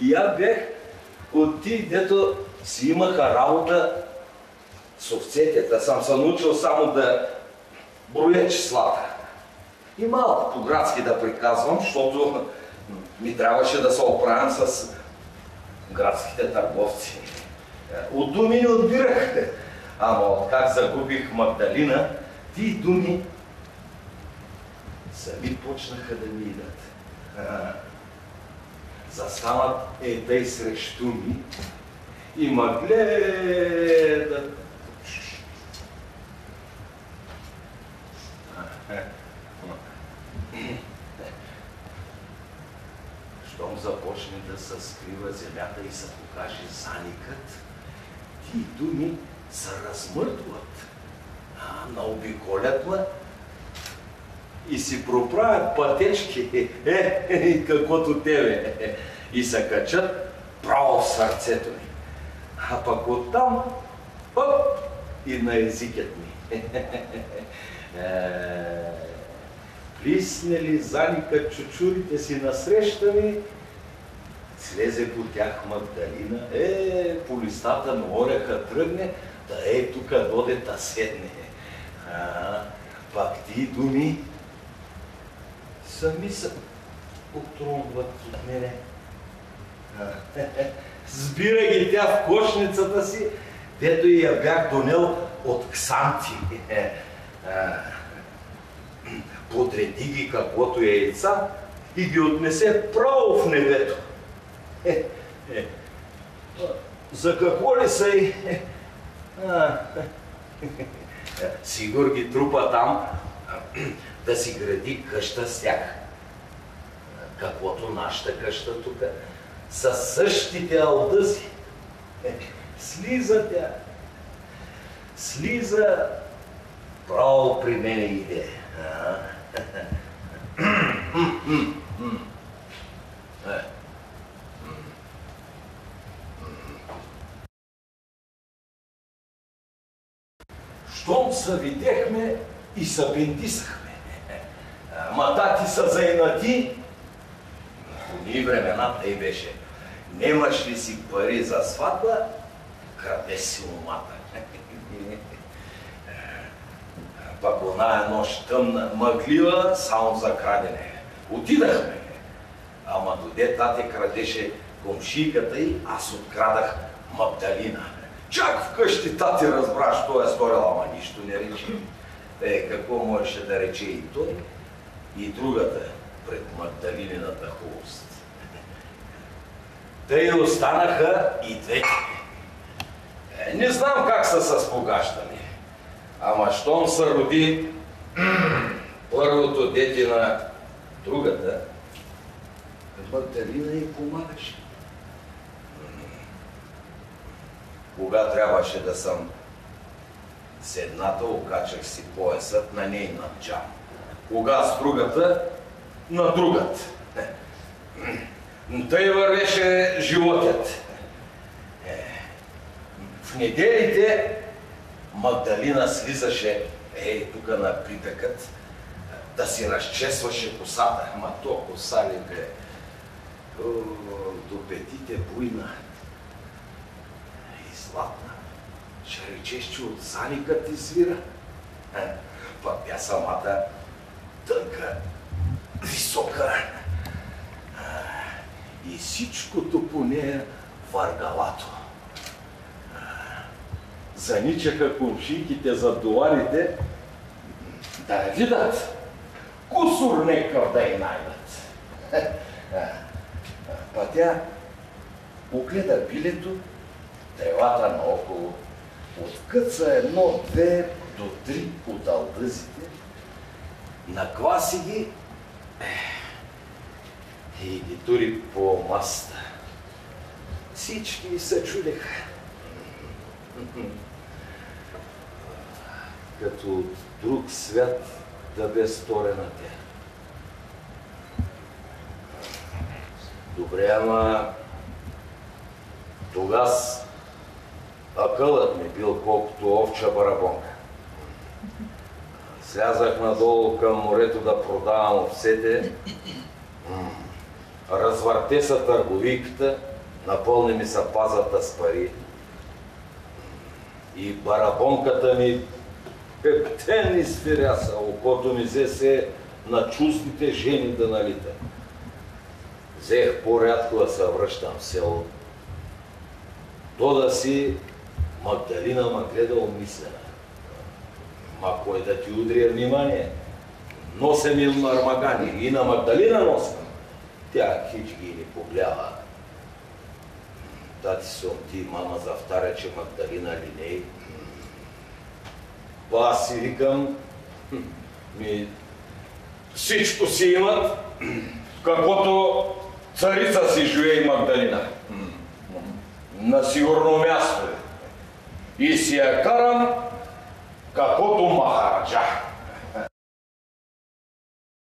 И аз бех от ти, дето си имаха работа с овцете. Та съм се научил само да броя числата. И малко по-градски да приказвам, защото ми трябваше да се оправям с градските търговци. От думи не отбирах. Ама откак загубих Магдалина, тия думи сами почнаха да ми идат. Застанат тъй срещу ми и ма гледат. Щом започне да се скрива земята и се покаже заникът, тия думи се размърдват, наобиколят ме и си проправят пътечки, каквото тебе, и се качат право в сърцето ми. А пък оттам, и на езикът ми. Плиснели заникът чучурите си насреща ми, слезе по тях Магдалина, по листата на ореха тръгне, да тука доде да седне. Пак ти думи сами се отронват от мене. Сбира ги тя в кошницата си, дето и я бях донел от Ксанти. Подреди ги каквото яйца и ги отнесе право в небето. За какво ли са и? Сигур ги трупа там да си гради къща с тях. Каквото нашата къща тук. Със същите алдъзи. Слиза тя. Слиза право при мене иде. Щом се видехме и се бендисахме. Матати са заинати, в уни времената и беше. Немаш ли си пари за сватба, краде си умата. Пак оная нощ тъмна, мъглива, само за крадене. Отидахме. Ама доде тате крадеше комшийката й, аз открадах Магдалина. Чак вкъщи тати разбра, що е сторила, ама нищо не рече. Какво можеше да рече и той, и другата пред Магдалинината хубост. Тъй останаха и двете. Не знам как са с погащане. Ама щом се роди първото дете на другата, Магдалина й помагаше. Кога трябваше да съм с едната, окачах си поясът на нейна джам. Кога с другата, на другата. Тъй вървеше животът. В неделите Магдалина слизаше, тук на притъкът, да си разчесваше косата. Ама то коса ли бе? До петите буйна и златна. Ще речеш, че от заникът извира. Пък тя самата тънка, висока. И всичкото по нея въргалато. Заничаха комшийките зад доларите да я видят. Кусур некъв да й найдат. Па тя погледа билето, тревата наоколо, откъца 1, 2 до 3 от алдъзите, накваси ги и ги тури по маста. Всички се чудеха. Като от друг свят да бе сторена тя. Добре, ама тогас акълът ми бил колкото овча барабонка. Слязах надолу към морето да продавам овцете. развърте са търговиката, напълни ми са пазата с пари. И барабонката ми пептен изфиряса, окото ми взе се на чувствите жени да налита. Взех по-рядко да се връщам в село. То да си Магдалина ма гледа умислена. Ма кой да ти удрия внимание? Носем им армагани и на Магдалина носим. Тя хич ги ни поглява. Тати съм ти, мама завтаря, че Магдалина линей. Па аз си викам, всичко си имат, каквото царица си живее Магдалина. На сигурно място. И си я карам, каквото махараджа.